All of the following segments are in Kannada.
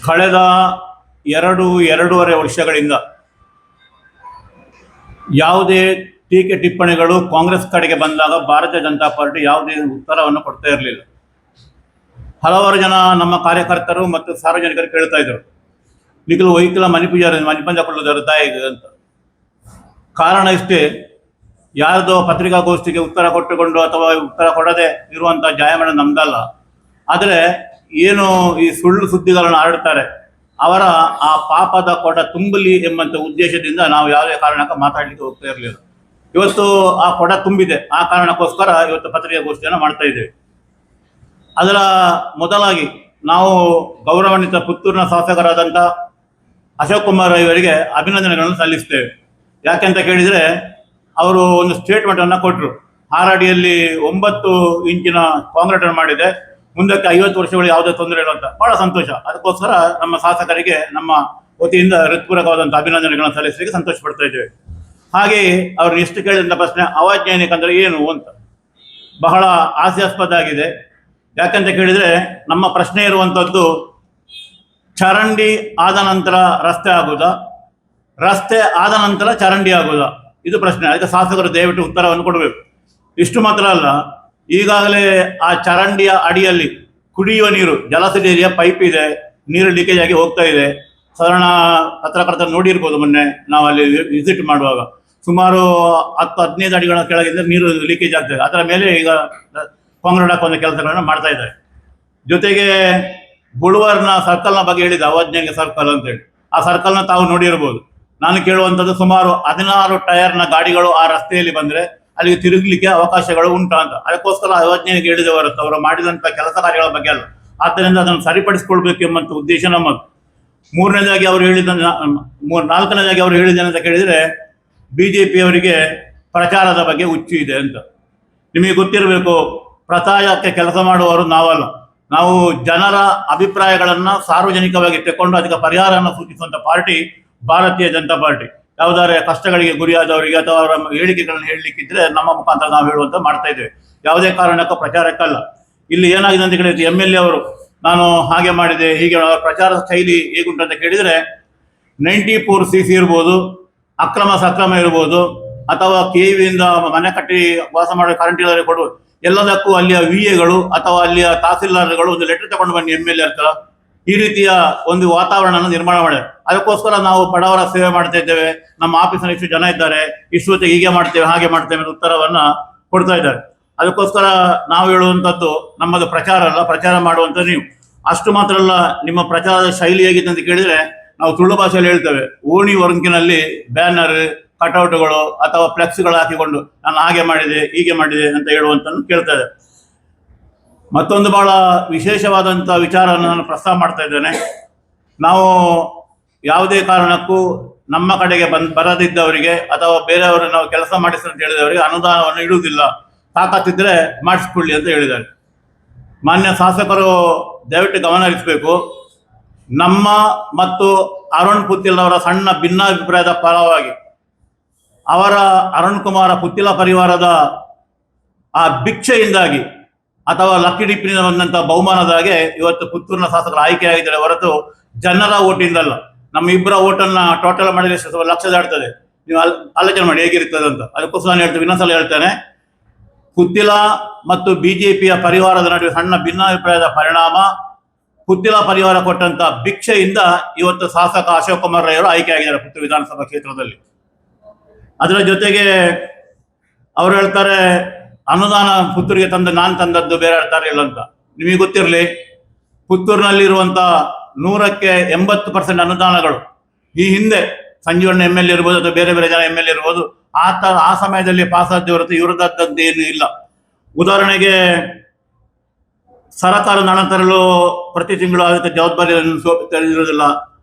ಕಳೆದ ಎರಡೂವರೆ ವರ್ಷಗಳಿಂದ ಯಾವುದೇ ಟೀಕೆ ಟಿಪ್ಪಣಿಗಳು ಕಾಂಗ್ರೆಸ್ ಕಡೆಗೆ ಬಂದಾಗ ಭಾರತೀಯ ಜನತಾ ಪಾರ್ಟಿ ಯಾವುದೇ ಉತ್ತರವನ್ನು ಕೊಡ್ತಾ ಇರಲಿಲ್ಲ. ಹಲವಾರು ಜನ ನಮ್ಮ ಕಾರ್ಯಕರ್ತರು ಮತ್ತು ಸಾರ್ವಜನಿಕರು ಕೇಳ್ತಾ ಇದ್ರು, ನಿಖಿಲ್ ವೈಕಲ ಮಣಿಪಂಜಕೊಳ್ಳುವುದರ ತಾಯಿಗೆ ಅಂತ. ಕಾರಣ ಇಷ್ಟೇ, ಯಾರ್ದೋ ಪತ್ರಿಕಾಗೋಷ್ಠಿಗೆ ಉತ್ತರ ಕೊಟ್ಟುಕೊಂಡು ಅಥವಾ ಉತ್ತರ ಕೊಡದೆ ಇರುವಂಥ ಜಾಯಮಾನ ನಮ್ದಲ್ಲ. ಆದರೆ ಏನು ಈ ಸುಳ್ಳು ಸುದ್ದಿಗಳನ್ನು ಹರಡ್ತಾರೆ ಅವರ ಆ ಪಾಪದ ಕೊಡ ತುಂಬಲಿ ಎಂಬಂಥ ಉದ್ದೇಶದಿಂದ ನಾವು ಯಾವುದೇ ಕಾರಣಕ್ಕೆ ಮಾತಾಡಲಿಕ್ಕೆ ಹೋಗ್ತಾ ಇರಲಿಲ್ಲ. ಇವತ್ತು ಆ ಕೊಡ ತುಂಬಿದೆ, ಆ ಕಾರಣಕ್ಕೋಸ್ಕರ ಇವತ್ತು ಪತ್ರಿಕಾಗೋಷ್ಠಿಯನ್ನು ಮಾಡ್ತಾ ಇದ್ದೇವೆ. ಅದರ ಮೊದಲಾಗಿ ನಾವು ಗೌರವಾನ್ವಿತ ಪುತ್ತೂರಿನ ಶಾಸಕರಾದಂಥ ಅಶೋಕ್ ಕುಮಾರ್ ಇವರಿಗೆ ಅಭಿನಂದನೆಗಳನ್ನು ಸಲ್ಲಿಸ್ತೇವೆ. ಯಾಕೆಂತ ಕೇಳಿದರೆ, ಅವರು ಒಂದು ಸ್ಟೇಟ್ಮೆಂಟನ್ನು ಕೊಟ್ಟರು. ಹಾರಾಡಿಯಲ್ಲಿ 9 ಇಂಚಿನ ಕಾಂಕ್ರೀಟ್ ಮಾಡಿದೆ, ಮುಂದಕ್ಕೆ 50 ವರ್ಷಗಳು ಯಾವುದೇ ತೊಂದರೆ ಇಲ್ಲ ಅಂತ. ಬಹಳ ಸಂತೋಷ. ಅದಕ್ಕೋಸ್ಕರ ನಮ್ಮ ಶಾಸಕರಿಗೆ ನಮ್ಮ ವತಿಯಿಂದ ಹೃತ್ಪೂರ್ವಕವಾದಂಥ ಅಭಿನಂದನೆಗಳನ್ನು ಸಲ್ಲಿಸಲಿಕ್ಕೆ ಸಂತೋಷ ಪಡ್ತಾ ಇದ್ದೇವೆ. ಹಾಗೆಯೇ ಅವರು ಎಷ್ಟು ಕೇಳಿದಂಥ ಪ್ರಶ್ನೆ, ಅವೈಜ್ಞಾನಿಕ ಅಂದರೆ ಏನು ಅಂತ ಬಹಳ ಹಾಸ್ಯಾಸ್ಪದ ಆಗಿದೆ. ಯಾಕಂತ ಕೇಳಿದರೆ, ನಮ್ಮ ಪ್ರಶ್ನೆ ಇರುವಂಥದ್ದು ಚರಂಡಿ ಆದ ನಂತರ ರಸ್ತೆ ಆಗುವುದಾ, ರಸ್ತೆ ಆದ ನಂತರ ಚರಂಡಿ ಆಗುವುದಾ? ಇದು ಪ್ರಶ್ನೆ. ಅದಕ್ಕೆ ಶಾಸಕರು ದಯವಿಟ್ಟು ಉತ್ತರವನ್ನು ಕೊಡಬೇಕು. ಇಷ್ಟು ಮಾತ್ರ ಅಲ್ಲ, ಈಗಾಗಲೇ ಆ ಚರಂಡಿಯ ಅಡಿಯಲ್ಲಿ ಕುಡಿಯುವ ನೀರು ಜಲಸಂಧಿಯ ಪೈಪ್ ಇದೆ, ನೀರು ಲೀಕೇಜ್ ಆಗಿ ಹೋಗ್ತಾ ಇದೆ. ಸಾಧಾರಣ ಪತ್ರಕರ್ತರು ನೋಡಿರ್ಬೋದು, ಮೊನ್ನೆ ನಾವು ಅಲ್ಲಿ ವಿಸಿಟ್ ಮಾಡುವಾಗ ಸುಮಾರು 10-15 ಅಡಿಗಳ ಕೆಳಗಿಂದ ನೀರು ಲೀಕೇಜ್ ಆಗ್ತದೆ. ಅದರ ಮೇಲೆ ಈಗ ಕಾಂಕ್ರೀಟ್ ಹಾಕುವಂಥ ಕೆಲಸಗಳನ್ನು ಮಾಡ್ತಾ ಇದ್ದಾರೆ. ಜೊತೆಗೆ ಬುಳುವಾರ್ನ ಸರ್ಕಲ್ನ ಬಗ್ಗೆ ಹೇಳಿದ, ಅವೈಜ್ಞಾನಿಕ ಸರ್ಕಲ್ ಅಂತೇಳಿ. ಆ ಸರ್ಕಲ್ನ ತಾವು ನೋಡಿರ್ಬೋದು. ನಾನು ಕೇಳುವಂಥದ್ದು, ಸುಮಾರು 16 ಟೈರ್ನ ಗಾಡಿಗಳು ಆ ರಸ್ತೆಯಲ್ಲಿ ಬಂದರೆ ಅಲ್ಲಿಗೆ ತಿರುಗಲಿಕ್ಕೆ ಅವಕಾಶಗಳು ಉಂಟಾ ಅಂತ. ಅದಕ್ಕೋಸ್ಕರ ಅವೈಜ್ಞಾನಿಕ ಹೇಳಿದೆ ಹೊರತು ಅವರು ಮಾಡಿದಂಥ ಕೆಲಸ ಕಾರ್ಯಗಳ ಬಗ್ಗೆ ಅಲ್ಲ. ಆದ್ದರಿಂದ ಅದನ್ನು ಸರಿಪಡಿಸಿಕೊಳ್ಬೇಕು ಎಂಬಂಥ ಉದ್ದೇಶ ನಮ್ಮದು. ನಾಲ್ಕನೇದಾಗಿ ಅವರು ಹೇಳಿದ್ದೇನೆ ಅಂತ ಕೇಳಿದರೆ, BJP ಅವರಿಗೆ ಪ್ರಚಾರದ ಬಗ್ಗೆ ಹುಚ್ಚು ಇದೆ ಅಂತ. ನಿಮಗೆ ಗೊತ್ತಿರಬೇಕು, ಪ್ರಚಾರಕ್ಕೆ ಕೆಲಸ ಮಾಡುವವರು ನಾವಲ್ಲ. ನಾವು ಜನರ ಅಭಿಪ್ರಾಯಗಳನ್ನು ಸಾರ್ವಜನಿಕವಾಗಿ ತೆಕ್ಕೊಂಡು ಅದಕ್ಕೆ ಪರಿಹಾರವನ್ನು ಸೂಚಿಸುವಂಥ ಪಾರ್ಟಿ ಭಾರತೀಯ ಜನತಾ ಪಾರ್ಟಿ. ಯಾವುದಾದ್ರೆ ಕಷ್ಟಗಳಿಗೆ ಗುರಿಯಾದವರಿಗೆ ಅಥವಾ ಅವರ ಹೇಳಿಕೆಗಳನ್ನು ಹೇಳಲಿಕ್ಕಿದ್ರೆ ನಮ್ಮ ಮುಖಾಂತರ ನಾವು ಹೇಳುವಂತ ಮಾಡ್ತಾ ಇದ್ದೇವೆ. ಯಾವುದೇ ಕಾರಣಕ್ಕೂ ಪ್ರಚಾರಕ್ಕಲ್ಲ. ಇಲ್ಲಿ ಏನಾಗಿದೆ ಅಂತ ಕೇಳಿದ್ರೆ, MLA ಅವರು ನಾನು ಹಾಗೆ ಮಾಡಿದೆ ಹೀಗೆ, ಪ್ರಚಾರದ ಶೈಲಿ ಹೇಗುಂಟಂತ ಕೇಳಿದರೆ 94cc ಇರ್ಬೋದು, ಅಕ್ರಮ ಸಕ್ರಮ ಇರ್ಬೋದು, ಅಥವಾ KVಯಿಂದ ಮನೆ ಕಟ್ಟಿ ವಾಸ ಮಾಡೋ ಕರೆಂಟ್ ಇಲ್ಲದೆ ಕೊಡುವುದು, ಎಲ್ಲದಕ್ಕೂ ಅಲ್ಲಿಯ VAಗಳು ಅಥವಾ ಅಲ್ಲಿಯ ತಹಸೀಲ್ದಾರ್ಗಳು ಒಂದು ಲೆಟರ್ ತಗೊಂಡು ಬನ್ನಿ MLA ಹತ್ರ, ಈ ರೀತಿಯ ಒಂದು ವಾತಾವರಣ ನಿರ್ಮಾಣ ಮಾಡಿದೆ. ಅದಕ್ಕೋಸ್ಕರ ನಾವು ಬಡವರ ಸೇವೆ ಮಾಡ್ತಾ ಇದ್ದೇವೆ, ನಮ್ಮ ಆಫೀಸ್ನಲ್ಲಿ ಇಷ್ಟು ಜನ ಇದ್ದಾರೆ, ಇಷ್ಟು ಹೊತ್ತಿಗೆ ಹೀಗೆ ಮಾಡ್ತೇವೆ ಹಾಗೆ ಮಾಡ್ತೇವೆ ಅಂತ ಉತ್ತರವನ್ನ ಕೊಡ್ತಾ ಇದ್ದಾರೆ. ಅದಕ್ಕೋಸ್ಕರ ನಾವು ಹೇಳುವಂಥದ್ದು ನಮ್ಮದು ಪ್ರಚಾರ ಅಲ್ಲ, ಪ್ರಚಾರ ಮಾಡುವಂಥ ನೀವು. ಅಷ್ಟು ಮಾತ್ರ ಅಲ್ಲ, ನಿಮ್ಮ ಪ್ರಚಾರದ ಶೈಲಿ ಹೇಗಿದೆ ಅಂತ ಕೇಳಿದರೆ, ನಾವು ತುಳು ಭಾಷೆಯಲ್ಲಿ ಹೇಳ್ತೇವೆ, ಓಣಿ ವರ್ಕಿನಲ್ಲಿ ಬ್ಯಾನರ್ ಕಟೌಟ್ಗಳು ಅಥವಾ ಫ್ಲೆಕ್ಸ್ಗಳು ಹಾಕಿಕೊಂಡು ನಾನು ಹಾಗೆ ಮಾಡಿದೆ ಹೀಗೆ ಮಾಡಿದೆ ಅಂತ ಹೇಳುವಂತ ಕೇಳ್ತಾ ಇದೆ. ಮತ್ತೊಂದು ಬಹಳ ವಿಶೇಷವಾದಂಥ ವಿಚಾರವನ್ನು ನಾನು ಪ್ರಸ್ತಾವ ಮಾಡ್ತಾ ಇದ್ದೇನೆ. ನಾವು ಯಾವುದೇ ಕಾರಣಕ್ಕೂ ನಮ್ಮ ಕಡೆಗೆ ಬರದಿದ್ದವರಿಗೆ ಅಥವಾ ಬೇರೆಯವರು ನಾವು ಕೆಲಸ ಮಾಡಿಸಿ ಅಂತ ಹೇಳಿದವರಿಗೆ ಅನುದಾನವನ್ನು ಇಡುವುದಿಲ್ಲ, ತಾಕತ್ತಿದ್ರೆ ಮಾಡಿಸ್ಕೊಳ್ಳಿ ಅಂತ ಹೇಳಿದ್ದಾರೆ. ಮಾನ್ಯ ಶಾಸಕರು ದಯವಿಟ್ಟು ಗಮನ ಹರಿಸಬೇಕು. ನಮ್ಮ ಮತ್ತು ಅರುಣ್ ಪುತ್ತಿಲ್ ಅವರ ಸಣ್ಣ ಭಿನ್ನಾಭಿಪ್ರಾಯದ ಫಲವಾಗಿ ಅವರ ಅರುಣ್ ಕುಮಾರ ಪುತ್ತಿಲ ಪರಿವಾರದ ಆ ಭಿಕ್ಷೆಯಿಂದಾಗಿ ಅಥವಾ ಲಕ್ಕಿ ಡಿಪ್ಪಿನಿಂದ ಬಂದಂಥ ಬಹುಮಾನದಾಗೆ ಇವತ್ತು ಪುತ್ತೂರಿನ ಶಾಸಕರು ಆಯ್ಕೆಯಾಗಿದ್ದಾರೆ ಹೊರತು ಜನರ ಓಟಿಂದಲ್ಲ. ನಮ್ಮ ಇಬ್ಬರ ಓಟನ್ನು ಟೋಟಲ್ ಮಾಡಿದ್ರೆ ಸ್ವಲ್ಪ ಲಕ್ಷ ದಾಡ್ತದೆ. ನೀವು ಆಲೋಚನೆ ಮಾಡಿ ಹೇಗಿರ್ತದೆ ಅಂತ. ಅದಕ್ಕೋಸ್ಕರ ನಾನು ಹೇಳ್ತೇನೆ, ಇನ್ನೊಂದ್ಸಲ ಹೇಳ್ತೇನೆ, ಪುತ್ತಿಲ ಮತ್ತು BJPಯ ಪರಿವಾರದ ನಡುವೆ ಸಣ್ಣ ಭಿನ್ನಾಭಿಪ್ರಾಯದ ಪರಿಣಾಮ ಪುತ್ತಿಲ ಪರಿವಾರ ಕೊಟ್ಟಂತ ಭಿಕ್ಷೆಯಿಂದ ಇವತ್ತು ಶಾಸಕ ಅಶೋಕ್ ಕುಮಾರ್ ರವರು ಆಯ್ಕೆಯಾಗಿದ್ದಾರೆ ಪುತ್ತೂರು ವಿಧಾನಸಭಾ ಕ್ಷೇತ್ರದಲ್ಲಿ. ಅದರ ಜೊತೆಗೆ ಅವರು ಹೇಳ್ತಾರೆ, ಅನುದಾನ ಪುತ್ತೂರಿಗೆ ನಾನು ತಂದದ್ದು ಬೇರೆ ಹೇಳ್ತಾರೆ ಇಲ್ಲ ಅಂತ. ನಿಮಗೆ ಗೊತ್ತಿರಲಿ, ಪುತ್ತೂರಿನಲ್ಲಿರುವಂಥ 100ಕ್ಕೆ 80% ಅನುದಾನಗಳು ಈ ಹಿಂದೆ ಸಂಜೀವಣ್ಣ MLA ಇರ್ಬೋದು ಅಥವಾ ಬೇರೆ ಬೇರೆ ಜನ MLA ಇರ್ಬೋದು, ಆ ಸಮಯದಲ್ಲಿ ಪಾಸ್ ಆದ ಹೊರತು ಇವರದ್ದು ಏನು ಇಲ್ಲ. ಉದಾಹರಣೆಗೆ, ಸರಕಾರದ ಹಣ ತರಲು ಪ್ರತಿ ತಿಂಗಳು ಅದಕ್ಕೆ ಜವಾಬ್ದಾರಿಯನ್ನು ತಿಳಿದಿರುವುದಿಲ್ಲ.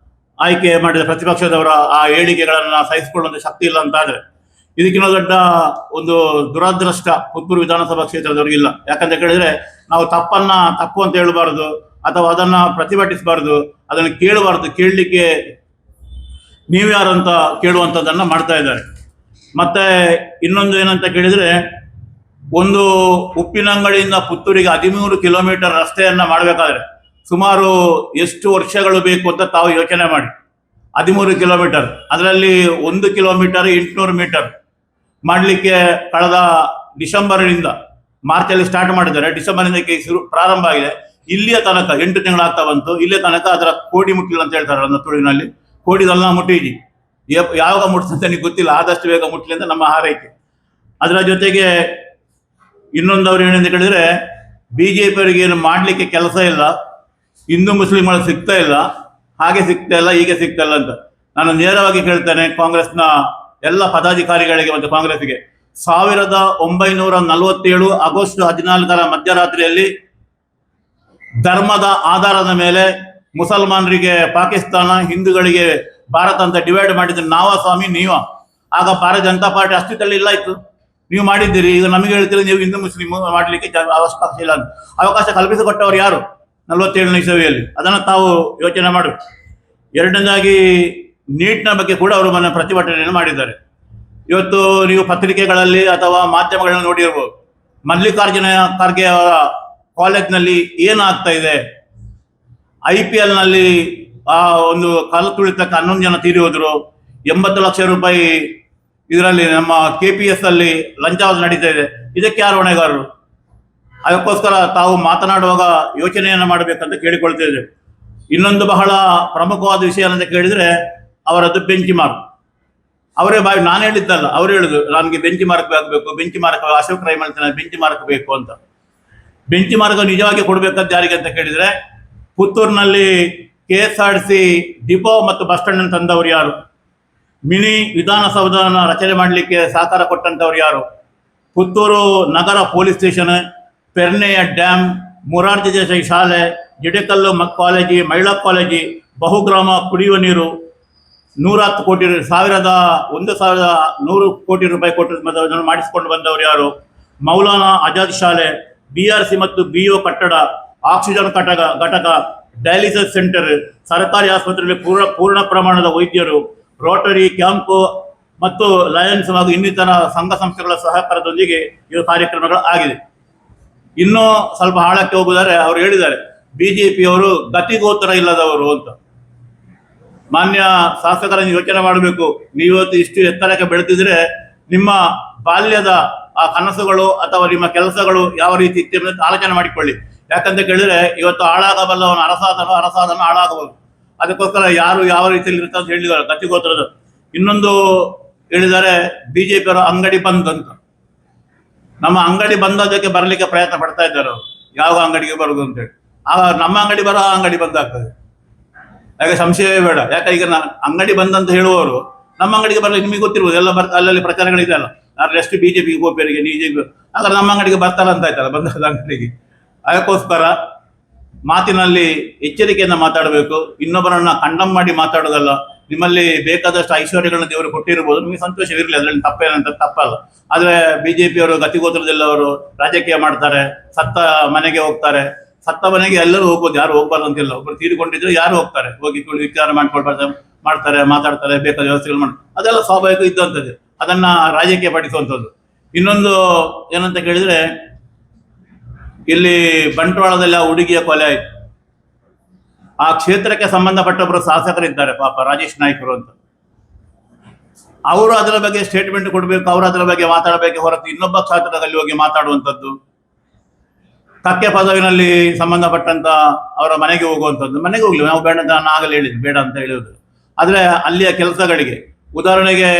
ಆಯ್ಕೆ ಮಾಡಿದ ಪ್ರತಿಪಕ್ಷದವರ ಆ ಹೇಳಿಕೆಗಳನ್ನು ಸಹಿಸಿಕೊಳ್ಳುವಂಥ ಶಕ್ತಿ ಇಲ್ಲ ಅಂತಾದರೆ ಇದಕ್ಕಿಂತ ದೊಡ್ಡ ಒಂದು ದುರದೃಷ್ಟ ಪುತ್ತೂರು ವಿಧಾನಸಭಾ ಕ್ಷೇತ್ರದವರಿಗಿಲ್ಲ. ಯಾಕಂತ ಕೇಳಿದ್ರೆ, ನಾವು ತಪ್ಪು ಅಂತ ಹೇಳಬಾರ್ದು ಅಥವಾ ಅದನ್ನ ಪ್ರತಿಭಟಿಸಬಾರ್ದು, ಅದನ್ನು ಕೇಳಬಾರ್ದು. ಕೇಳಲಿಕ್ಕೆ ನೀವ್ಯಾರು ಅಂತ ಕೇಳುವಂಥದ್ದನ್ನ ಮಾಡ್ತಾ ಇದ್ದಾರೆ. ಮತ್ತೆ ಇನ್ನೊಂದು ಏನಂತ ಕೇಳಿದ್ರೆ, ಒಂದು ಉಪ್ಪಿನಂಗಡಿಯಿಂದ ಪುತ್ತೂರಿಗೆ 13 ಕಿಲೋಮೀಟರ್ ರಸ್ತೆಯನ್ನ ಮಾಡಬೇಕಾದ್ರೆ ಸುಮಾರು ಎಷ್ಟು ವರ್ಷಗಳು ಬೇಕು ಅಂತ ತಾವು ಯೋಚನೆ ಮಾಡಿ. 13 ಕಿಲೋಮೀಟರ್, ಅದರಲ್ಲಿ 1 ಕಿಲೋಮೀಟರ್ 800 ಮೀಟರ್ ಮಾಡಲಿಕ್ಕೆ ಕಳೆದ ಡಿಸೆಂಬರ್ನಿಂದ, ಮಾರ್ಚಲ್ಲಿ ಸ್ಟಾರ್ಟ್ ಮಾಡಿದ್ದಾರೆ, ಡಿಸೆಂಬರ್ನಿಂದ ಪ್ರಾರಂಭ ಆಗಿದೆ. ಇಲ್ಲಿಯ ತನಕ 8 ತಿಂಗಳಾಗ್ತಾ ಬಂತು. ಇಲ್ಲಿಯ ತನಕ ಅದರ ಕೋಡಿ ಮುಟ್ಟಿಲ್ಲ ಅಂತ ಹೇಳ್ತಾರೆ ನನ್ನ ತುಳುವಿನಲ್ಲಿ. ಕೋಡಿದೆಲ್ಲ ಮುಟ್ಟಿಜಿ, ಯಾವಾಗ ಮುಟ್ತಂತ ನನಗೆ ಗೊತ್ತಿಲ್ಲ, ಆದಷ್ಟು ಬೇಗ ಮುಟ್ಟಲಿ ಅಂತ ನಮ್ಮ ಹಾರೈಕೆ. ಅದರ ಜೊತೆಗೆ ಇನ್ನೊಂದವ್ರು ಏನಂತ ಹೇಳಿದ್ರೆ, BJP ಅವರಿಗೆ ಏನು ಮಾಡಲಿಕ್ಕೆ ಕೆಲಸ ಇಲ್ಲ, ಹಿಂದೂ ಮುಸ್ಲಿಮ್ಗಳು ಸಿಗ್ತಾ ಇಲ್ಲ, ಹಾಗೆ ಸಿಗ್ತಾ ಇಲ್ಲ, ಹೀಗೆ ಸಿಗ್ತಾ ಇಲ್ಲ ಅಂತ. ನಾನು ನೇರವಾಗಿ ಕೇಳ್ತೇನೆ ಕಾಂಗ್ರೆಸ್ನ ಎಲ್ಲ ಪದಾಧಿಕಾರಿಗಳಿಗೆ ಮತ್ತು ಕಾಂಗ್ರೆಸ್ಗೆ, 1947 ಆಗಸ್ಟ್ 14 ಮಧ್ಯರಾತ್ರಿಯಲ್ಲಿ ಧರ್ಮದ ಆಧಾರದ ಮೇಲೆ ಮುಸಲ್ಮಾನರಿಗೆ ಪಾಕಿಸ್ತಾನ, ಹಿಂದೂಗಳಿಗೆ ಭಾರತ ಅಂತ ಡಿವೈಡ್ ಮಾಡಿದ್ರೆ ನಾವ ಸ್ವಾಮಿ ನೀವ? ಆಗ ಭಾರತೀಯ ಜನತಾ ಪಾರ್ಟಿ ಅಸ್ತಿತ್ವದಲ್ಲಿ ಇಲ್ಲ ಇತ್ತು, ನೀವು ಮಾಡಿದ್ದೀರಿ. ಈಗ ನಮಗೆ ಹೇಳ್ತೀರಿ ನೀವು ಹಿಂದೂ ಮುಸ್ಲಿಂ ಮಾಡಲಿಕ್ಕೆ ಅವಕಾಶ ಇಲ್ಲ ಅಂತ. ಅವಕಾಶ ಕಲ್ಪಿಸಿಕೊಟ್ಟವರು ಯಾರು 47ನೇ ಇಸವಿಯಲ್ಲಿ? ಅದನ್ನು ತಾವು ಯೋಚನೆ ಮಾಡಿ. ಎರಡನೇದಾಗಿ ನೀಟ್ನ ಬಗ್ಗೆ ಕೂಡ ಅವರು ಮೊನ್ನೆ ಪ್ರತಿಭಟನೆಯನ್ನು ಮಾಡಿದ್ದಾರೆ. ಇವತ್ತು ನೀವು ಪತ್ರಿಕೆಗಳಲ್ಲಿ ಅಥವಾ ಮಾಧ್ಯಮಗಳಲ್ಲಿ ನೋಡಿರ್ಬೋದು, ಮಲ್ಲಿಕಾರ್ಜುನ ಖರ್ಗೆ ಅವರ ಕಾಲೇಜ್ನಲ್ಲಿ ಏನಾಗ್ತಾ ಇದೆ. IPLನಲ್ಲಿ ಆ ಒಂದು ಕಾಲು ತುಳಿತಕ್ಕೆ 11 ಜನ ತೀರಿ ಹೋದ್ರು. 80 ಲಕ್ಷ ರೂಪಾಯಿ ಇದರಲ್ಲಿ ನಮ್ಮ KPS ಅಲ್ಲಿ ಲಂಚಾವಧಿ ನಡೀತಾ ಇದೆ. ಇದಕ್ಕೆ ಯಾರು ಹೊಣೆಗಾರರು? ಅದಕ್ಕೋಸ್ಕರ ತಾವು ಮಾತನಾಡುವಾಗ ಯೋಚನೆಯನ್ನು ಮಾಡಬೇಕಂತ ಕೇಳಿಕೊಳ್ತಾ ಇದ್ದೇವೆ. ಇನ್ನೊಂದು ಬಹಳ ಪ್ರಮುಖವಾದ ವಿಷಯ ಅಂತ ಕೇಳಿದ್ರೆ ಅವರದ್ದು ಬೆಂಚ್ ಮಾರ್ಕ್. ಅವರೇ ನಾನು ಹೇಳಿದ್ದಲ್ಲ, ಅವರು ಹೇಳಿದ್ರು ನನಗೆ ಬೆಂಚ್ ಮಾರ್ಕ್ ಆಗಬೇಕು, ಬೆಂಚ್ ಮಾರ್ಕ್ ಅಶೋಕ್ ರೈ ಮಾಡ್ತಾನೆ, ಬೆಂಚ್ ಮಾರ್ಕ್ ಬೇಕು ಅಂತ. ಬೆಂಚ್ ಮಾರ್ಕ್ ನಿಜವಾಗಿ ಕೊಡಬೇಕಂತ ಯಾರಿಗೆ ಅಂತ ಕೇಳಿದ್ರೆ, ಪುತ್ತೂರಿನಲ್ಲಿ KSRTC ಡಿಪೋ ಮತ್ತು ಬಸ್ ಸ್ಟ್ಯಾಂಡ್ ತಂದವರು ಯಾರು? ಮಿನಿ ವಿಧಾನಸೌಧನ ರಚನೆ ಮಾಡಲಿಕ್ಕೆ ಸಹಕಾರ ಕೊಟ್ಟಂತವ್ರು ಯಾರು? ಪುತ್ತೂರು ನಗರ ಪೊಲೀಸ್ ಸ್ಟೇಷನ್, ಪೆರ್ನೆಯ ಡ್ಯಾಮ್, ಮೊರಾರ್ಜಿ ದೇಸಾಯಿ ಶಾಲೆ, ಜಿಡೆಕಲ್ಲು ಕಾಲೇಜಿ, ಮಹಿಳಾ ಕಾಲೇಜಿ, ಬಹುಗ್ರಾಮ ಕುಡಿಯುವ ನೀರು, 110 ಕೋಟಿ 1,100 ಕೋಟಿ ರೂಪಾಯಿ ಕೊಟ್ಟು ಮಾಡಿಸಿಕೊಂಡು ಬಂದವರು ಯಾರು? ಮೌಲಾನಾ ಆಜಾದ್ ಶಾಲೆ, BRC ಮತ್ತು BO ಕಟ್ಟಡ, ಆಕ್ಸಿಜನ್ ಘಟಕ, ಡಯಾಲಿಸಿಸ್ ಸೆಂಟರ್, ಸರ್ಕಾರಿ ಆಸ್ಪತ್ರೆಯಲ್ಲಿ ಪೂರ್ಣ ಪ್ರಮಾಣದ ವೈದ್ಯರು, ರೋಟರಿ ಕ್ಯಾಂಪು ಮತ್ತು ಲಯನ್ಸ್ ಹಾಗೂ ಇನ್ನಿತರ ಸಂಘ ಸಂಸ್ಥೆಗಳ ಸಹಕಾರದೊಂದಿಗೆ ಈ ಕಾರ್ಯಕ್ರಮಗಳು ಆಗಿದೆ. ಇನ್ನೂ ಸ್ವಲ್ಪ ಆಳಕ್ಕೆ ಹೋಗುವುದಾದ್ರೆ ಅವರು ಹೇಳಿದ್ದಾರೆ BJPಯವರು ಗತಿಗೋತ್ರ ಇಲ್ಲದವರು ಅಂತ. ಮಾನ್ಯ ಶಾಸಕರನ್ನು ಯೋಚನೆ ಮಾಡಬೇಕು. ನೀವತ್ತು ಇಷ್ಟು ಎತ್ತರಕ್ಕೆ ಬೆಳೆದಿದ್ರೆ ನಿಮ್ಮ ಬಾಲ್ಯದ ಆ ಕನಸುಗಳು ಅಥವಾ ನಿಮ್ಮ ಕೆಲಸಗಳು ಯಾವ ರೀತಿ ಇತ್ತು ಎಂದು ಆಲೋಚನೆ ಮಾಡಿಕೊಳ್ಳಿ. ಯಾಕಂತ ಕೇಳಿದ್ರೆ ಇವತ್ತು ಹಾಳಾಗಬಲ್ಲವನು ಅರಸಾದನು ಹಾಳಾಗಬಹುದು. ಅದಕ್ಕೋಸ್ಕರ ಯಾರು ಯಾವ ರೀತಿಯಲ್ಲಿ ಇರ್ತಾರೆ ಅಂತ ಹೇಳಿದ್ದಾರೆ ಗತಿಗೋತ್ರದ. ಇನ್ನೊಂದು ಹೇಳಿದ್ದಾರೆ BJPಯವರ ಅಂಗಡಿ ಬಂದ್ ಅಂತ. ನಮ್ಮ ಅಂಗಡಿ ಬಂದದಕ್ಕೆ ಬರಲಿಕ್ಕೆ ಪ್ರಯತ್ನ ಪಡ್ತಾ ಇದ್ದಾರೆ ಅವರು, ಯಾವ ಅಂಗಡಿಗೆ ಬರುದು ಅಂತೇಳಿ. ಆಗ ನಮ್ಮ ಅಂಗಡಿ ಬರೋ ಆ ಅಂಗಡಿ ಬಂದಾಗ್ತದೆ, ಯಾಕೆ ಸಂಶಯವೇ ಬೇಡ. ಯಾಕೆ ಈಗ ಅಂಗಡಿ ಬಂದಂತ ಹೇಳುವವರು ನಮ್ಮ ಅಂಗಡಿಗೆ ಬರಲಿ, ನಿಮಗೆ ಗೊತ್ತಿರ್ಬೋದು, ಎಲ್ಲ ಅಲ್ಲಲ್ಲಿ ಪ್ರಚಾರಗಳಿದೆ ಅಲ್ಲ, ಎಷ್ಟು BJP ಗೋಪಿಯರಿಗೆ ಹಾಗಾದ್ರೆ ನಮ್ಮ ಅಂಗಡಿಗೆ ಬರ್ತಾರ ಅಂತ ಆಯ್ತಲ್ಲ ಬಂದ ಅಂಗಡಿಗೆ. ಅದಕ್ಕೋಸ್ಕರ ಮಾತಿನಲ್ಲಿ ಎಚ್ಚರಿಕೆಯಿಂದ ಮಾತಾಡಬೇಕು, ಇನ್ನೊಬ್ಬರನ್ನ ಕಂಡಮ್ ಮಾಡಿ ಮಾತಾಡೋದಲ್ಲ. ನಿಮ್ಮಲ್ಲಿ ಬೇಕಾದಷ್ಟು ಐಶ್ವರ್ಯಗಳನ್ನ ದೇವರು ಕೊಟ್ಟಿರ್ಬೋದು, ನಿಮಗೆ ಸಂತೋಷವಿರಲಿ, ಅದರಲ್ಲಿ ತಪ್ಪೇನಂತ ತಪ್ಪಲ್ಲ. ಆದರೆ BJPಯವರು ಗತಿಗೋತ್ರದಲ್ಲವರು ರಾಜಕೀಯ ಮಾಡ್ತಾರೆ, ಸತ್ತ ಮನೆಗೆ ಹೋಗ್ತಾರೆ. ಸತ್ತ ಮನೆಗೆ ಎಲ್ಲರೂ ಹೋಗ್ಬೋದು, ಯಾರು ಹೋಗ್ಬಾರ್ದು ಅಂತಿಲ್ಲ. ಒಬ್ಬರು ತೀರಿಕೊಂಡಿದ್ರೆ ಯಾರು ಹೋಗ್ತಾರೆ, ಹೋಗಿ ವಿಚಾರ ಮಾಡ್ತಾರೆ, ಮಾತಾಡ್ತಾರೆ, ಬೇಕಾದ ವ್ಯವಸ್ಥೆಗಳು ಮಾಡ್ತಾರೆ. ಅದೆಲ್ಲ ಸ್ವಾಭಾವಿಕ ಇದ್ದಂಥದ್ದು, ಅದನ್ನ ರಾಜಕೀಯ ಪಡಿಸುವಂಥದ್ದು. ಇನ್ನೊಂದು ಏನಂತ ಕೇಳಿದ್ರೆ, ಇಲ್ಲಿ ಬಂಟ್ವಾಳದಲ್ಲಿ ಆ ಹುಡುಗಿಯ ಕೊಲೆ ಆಯ್ತು. ಆ ಕ್ಷೇತ್ರಕ್ಕೆ ಸಂಬಂಧಪಟ್ಟೊಬ್ಬರು ಶಾಸಕರಿದ್ದಾರೆ ಪಾಪ, ರಾಜೇಶ್ ನಾಯ್ಕರು ಅಂತ. ಅವರು ಅದರ ಬಗ್ಗೆ ಸ್ಟೇಟ್ಮೆಂಟ್ ಕೊಡಬೇಕು, ಅವರು ಅದರ ಬಗ್ಗೆ ಮಾತಾಡಬೇಕು ಹೊರತು ಇನ್ನೊಬ್ಬ ಕ್ಷೇತ್ರದಲ್ಲಿ ಹೋಗಿ ಮಾತಾಡುವಂಥದ್ದು, ಕಕ್ಕೆ ಪದವಿನಲ್ಲಿ ಸಂಬಂಧಪಟ್ಟಂತ ಅವರ ಮನೆಗೆ ಹೋಗುವಂಥದ್ದು. ಮನೆಗೆ ಹೋಗ್ಲಿ, ನಾವು ಬೇಡ ಅಂತ ನಾನು ಆಗಲೇ ಹೇಳಿದ್ದು, ಬೇಡ ಅಂತ ಹೇಳುವುದು. ಆದರೆ ಅಲ್ಲಿಯ ಕೆಲಸಗಳಿಗೆ, ಉದಾಹರಣೆಗೆ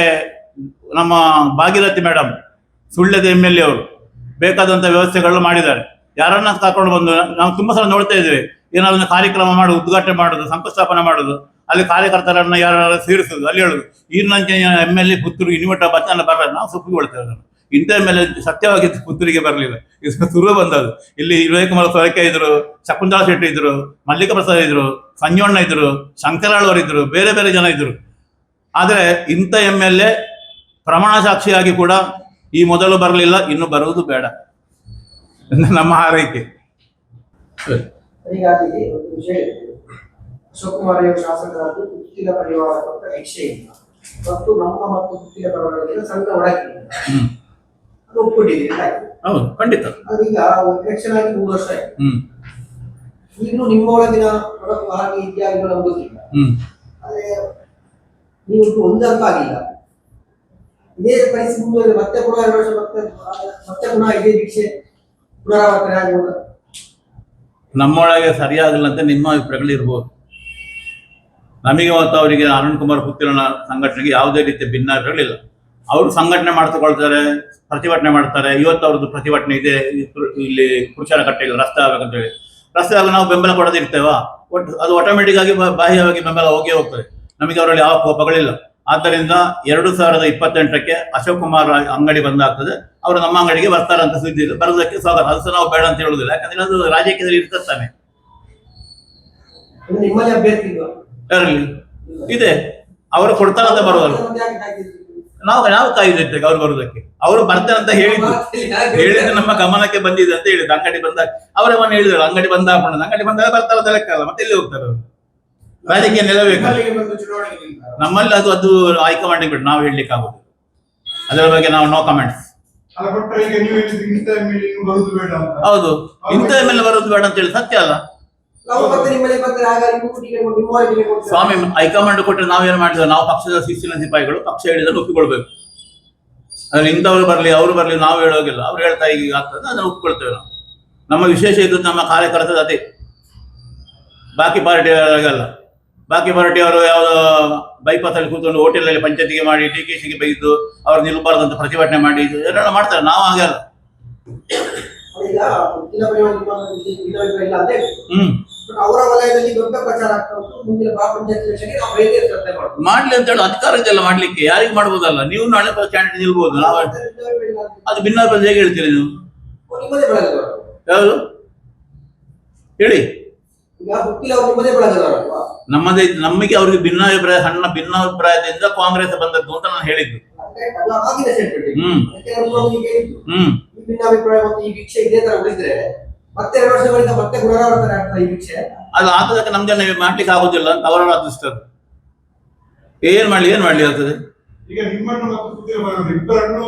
ನಮ್ಮ ಭಾಗೀರಥಿ ಮೇಡಮ್, ಸುಳ್ಯದ MLA ಅವರು ಬೇಕಾದಂಥ ವ್ಯವಸ್ಥೆಗಳು ಮಾಡಿದ್ದಾರೆ. ಯಾರನ್ನ ಕರ್ಕೊಂಡು ಬಂದು ನಾವು ತುಂಬಾ ಸಲ ನೋಡ್ತಾ ಇದ್ದೇವೆ, ಏನಾದ್ರು ಕಾರ್ಯಕ್ರಮ ಮಾಡೋದು, ಉದ್ಘಾಟನೆ ಮಾಡೋದು, ಶಂಕುಸ್ಥಾಪನೆ ಮಾಡೋದು, ಅಲ್ಲಿ ಕಾರ್ಯಕರ್ತರನ್ನ ಯಾರು ಸೇರಿಸೋದು, ಅಲ್ಲಿ ಹೇಳುದು ಈರ್ನಂಚೆ MLA ಪುತ್ತೂರು ಇನ್ವಟ ಬಚ್ಚನ ಬರಲ್ಲ, ನಾವು ಸುಪ್ಪಿಕೊಳ್ತೇವೆ. ಇಂಥ ಮೇಲೆ ಸತ್ಯವಾಗಿ ಪುತ್ತೂರಿಗೆ ಬರಲಿಲ್ಲ, ಇದು ಶುರು ಬಂದದ್ದು. ಇಲ್ಲಿ ವಿವೇಕಮಲ ಸೊರಕೆ ಇದ್ರು, ಶಕುಂತಲಾ ಶೆಟ್ಟಿ ಇದ್ರು, ಮಲ್ಲಿಕ ಪ್ರಸಾದ್ ಇದ್ರು, ಸಂಜೋಣ್ಣ ಇದ್ರು, ಶಂಕರಾಳವರು ಇದ್ರು, ಬೇರೆ ಬೇರೆ ಜನ ಇದ್ರು. ಆದರೆ ಇಂಥ MLA ಪ್ರಮಾಣ ಸಾಕ್ಷಿಯಾಗಿ ಕೂಡ ಈ ಮೊದಲು ಬರಲಿಲ್ಲ, ಇನ್ನು ಬರುವುದು ಬೇಡ, ನಮ್ಮ ಹಾರೈಕೆ. ಹೀಗಾಗಿ ಒಂದು ವಿಷಯ, ಅಶೋಕ್ ಕುಮಾರ್ ಶಾಸಕರಾದ ಪುತ್ತಿಲ ಪರಿವಾರ ಕೊಟ್ಟ ಭಿಕ್ಷೆ ಇಲ್ಲ ಮತ್ತು ನಮ್ಮ ಮತ್ತು ಪುತ್ತಿಲ ಪರಿವಾರಗಳಿಗೆ ಸಣ್ಣ ಒಡಕಿಲ್ಲ, ಅದು ಒಪ್ಪಿಟ್ಟಿದೆ. ಹೌದು, ಖಂಡಿತ. ಅದೀಗ ಎಲೆಕ್ಷನ್ ಆಗಿ 3 ವರ್ಷ ಆಯ್ತು. ಈಗಲೂ ನಿಮ್ಮ ಒಳಗಿನ ಹೊರತು ಹಾಗೆ ಇದೆಯಾ ಇಲ್ಲೋ ನಮ್ಗೆ ಗೊತ್ತಿಲ್ಲ. ಆದ್ರೆ ನೀವು ಒಂದು ಅರ್ಥ ಆಗಿಲ್ಲ. ಇದೇ ಪರಿಸ್ಥಿತಿ ಮುಂದುವರೆದ್ರೆ ಮತ್ತೆ ಪುನಃ 2 ವರ್ಷ ಮತ್ತೆ ಪುನಃ ಇದೇ ಭಿಕ್ಷೆ ಪುನರಾವರ್ತನೆ ಆಗ್ಬೋದು. ನಮ್ಮೊಳಗೆ ಸರಿಯಾಗಿಲ್ಲ ಅಂತ ನಿಮ್ಮ ಅಭಿಪ್ರಾಯಗಳು ಇರ್ಬೋದು. ನಮಗೆ ಮತ್ತು ಅವರಿಗೆ ಅರುಣ್ ಕುಮಾರ್ ಪುತ್ತಿರನ ಸಂಘಟನೆಗೆ ಯಾವುದೇ ರೀತಿಯ ಭಿನ್ನಾಭಿಪ್ರಾಯಗಳಿಲ್ಲ. ಅವರು ಸಂಘಟನೆ ಮಾಡ್ತಕೊಳ್ತಾರೆ, ಪ್ರತಿಭಟನೆ ಮಾಡ್ತಾರೆ. ಇವತ್ತು ಅವ್ರದ್ದು ಪ್ರತಿಭಟನೆ ಇದೆ ಇಲ್ಲಿ ಪುರುಷರ ಕಟ್ಟೆಯಲ್ಲಿ ರಸ್ತೆ ಆಗ್ಬೇಕಂತ ಹೇಳಿ. ರಸ್ತೆ ಆಗ ನಾವು ಬೆಂಬಲ ಕೊಡೋದಿರ್ತೇವಾ? ಒಟ್ಟು ಅದು ಆಟೋಮೆಟಿಕ್ ಆಗಿ ಬಾಹ್ಯವಾಗಿ ಬೆಂಬಲ ಹೋಗೇ ಹೋಗ್ತದೆ. ನಮಗೆ ಅವರಲ್ಲಿ ಯಾವ ಕೋಪಗಳಿಲ್ಲ. ಆದ್ದರಿಂದ 2028ಕ್ಕೆ ಅಶೋಕ್ ಕುಮಾರ್ ಅಂಗಡಿ ಬಂದಾಗ್ತದೆ. ಅವರು ನಮ್ಮ ಅಂಗಡಿಗೆ ಬರ್ತಾರಂತ ಸುದ್ದಿ ಇದೆ. ಬರೋದಕ್ಕೆ ಸ್ವಾಗತ. ಅದು ಸಹ ನಾವು ಬೇಡ ಅಂತ ಹೇಳುದಿಲ್ಲ. ಯಾಕಂದ್ರೆ ಅದು ರಾಜಕೀಯದಲ್ಲಿ ಇರ್ತದೆ. ನಿಮ್ಮಲ್ಲಿ ಅಭ್ಯರ್ಥಿ ಇಲ್ವಾ? ಯಾರಲ್ಲಿ ಇದೆ? ಅವರು ಕೊಡ್ತಾರಂತ ಬರುವವರು. ನಾವು ಕಾಯ್ದಿರ್ತೇವೆ ಅವ್ರು ಬರುವುದಕ್ಕೆ. ಅವರು ಬರ್ತಾರೆ ಅಂತ ಹೇಳಿದ್ದು ನಮ್ಮ ಗಮನಕ್ಕೆ ಬಂದಿದೆ ಅಂತ ಹೇಳಿದ್ರು. ಅಂಗಡಿ ಬಂದಾಗ ಅವರೇ ಹೇಳಿದ್ರು ಅಂಗಡಿ ಬಂದಾಗ ಬರ್ತಾರಂತ ಲೆಕ್ಕ ಅಲ್ಲ. ಮತ್ತೆ ಎಲ್ಲಿ ಹೋಗ್ತಾರೆ ಅವರು? ರಾಜಕೀಯ ನಿಲ್ಲಬೇಕು ನಮ್ಮಲ್ಲಿ. ಅದು ಹೈಕಮಾಂಡ್ ಬಿಟ್ಟು ನಾವು ಹೇಳಲಿಕ್ಕೆ ಆಗುದು. ಅದರ ಬಗ್ಗೆ ನಾವು ನೋ ಕಮೆಂಟ್ಸ್. ಹೌದು, ಇಂಥ ಮೇಲೆ ಬರೋದು ಬೇಡ ಅಂತ ಹೇಳಿ ಸತ್ಯ ಅಲ್ಲ ಸ್ವಾಮಿ. ಹೈಕಮಾಂಡ್ ಕೊಟ್ಟರೆ ನಾವೇನು ಮಾಡಿದ್ರೆ ನಾವು ಪಕ್ಷದ ಶಿಸ್ತಿನ ಸಿಪಾಯಿಗಳು. ಪಕ್ಷ ಹೇಳಿದ್ರೆ ಒಪ್ಪಿಕೊಳ್ಬೇಕು. ಅದ್ರ ಇಂಥವ್ರು ಬರ್ಲಿ ಅವರು ಬರ್ಲಿ ನಾವು ಹೇಳೋಗಿಲ್ಲ. ಅವ್ರು ಹೇಳ್ತಾ ಈಗ ಆಗ್ತದೆ ಅದನ್ನ ಒಪ್ಪಿಕೊಳ್ತೇವೆ ನಾವು. ನಮ್ಮ ವಿಶೇಷ ಇದು ನಮ್ಮ ಕಾರ್ಯಕರ್ತದ ಅದೇ. ಬಾಕಿ ಪಾರ್ಟಿಯವರಿಗಲ್ಲ. ಬಾಕಿ ಪಾರ್ಟಿಯವರು ಯಾವುದೋ ಬೈಪಾಸ್ ಅಲ್ಲಿ ಕೂತ್ಕೊಂಡು ಹೋಟೆಲ್ ಪಂಚಾಯತಿಗೆ ಮಾಡಿ DKಶಿಗೆ ಬೈದು ಅವ್ರು ನಿಲ್ಬಾರ್ದಂತ ಪ್ರತಿಭಟನೆ ಮಾಡಿ ಎಲ್ಲ ಮಾಡ್ತಾರೆ. ನಾವು ಹಾಗೆ ಅಲ್ಲ. ಅವರ ವಲಯದಲ್ಲಿ ದೊಡ್ಡ ಪ್ರಚಾರ ಆಗ್ತಾ ಉಂಟು. ಮುಂದಿನ ಪಂಚಾಯತ್ ಎಲೆಕ್ಷನ್ಗೆ ನಾವು ಬೇರೆ ಶ್ರದ್ಧೆ ಮಾಡ್ತೀವಿ. ಮಾಡ್ಲಿ ಅಂತ ಹೇಳಿ ಅಧಿಕಾರ ಇದೆಲ್ಲ ಮಾಡ್ಲಿಕ್ಕೆ. ಯಾರಿಗೆ ಮಾಡ್ಬೋದಲ್ಲ? ನೀವು ನಾಳೆ ಕ್ಯಾಂಡಿಡೇಟ್ ನಿಲ್ಬಹುದು. ನಾವು ಅದು ಭಿನ್ನಾಭಿಪ್ರಾಯ ಹೇಗೆ ಹೇಳ್ತೀರಿ ನೀವು? ನಿಮ್ಮದೇ ಬೆಳಗದವರು ಯಾವುದು ಹೇಳಿ? ಈಗ ಗೊತ್ತಿಲ್ಲ, ಅವ್ರು ನಿಮ್ಮದೇ ಬೆಳಗದವರಲ್ವಾ? ನಮಗೆ ಅವ್ರಿಗೆ ಭಿನ್ನಾಭಿಪ್ರಾಯ, ಸಣ್ಣ ಭಿನ್ನಾಭಿಪ್ರಾಯದಿಂದ ಕಾಂಗ್ರೆಸ್ ಬಂದದ್ದು ಅಂತ ನಾನು ಹೇಳಿದ್ದು. ಈ ಭಿನ್ನಾಭಿಪ್ರಾಯ ಮತ್ತು ಈ ಭಿಕ್ಷೆ ಇದೇ ತರ ಉಳಿದ್ರೆ ಮತ್ತೆ 2 ವರ್ಷಗಳಿಂದ ಮತ್ತೆ ಪುನರಾವರ್ತನೆ ಆಗ್ತದೆ ಈ ಭಿಕ್ಷೆ. ಅದು ಆತದಕ್ಕೆ ನಮ್ಗೆ ಮಾಡ್ಲಿಕ್ಕೆ ಆಗುದಿಲ್ಲ ಅಂತ ಅವರ ಅದೃಷ್ಟರು. ಏನ್ ಮಾಡ್ಲಿ ಆಗ್ತದೆ. ಈಗ ನಿಮ್ಮನ್ನು ಮತ್ತು ಇಬ್ಬರನ್ನು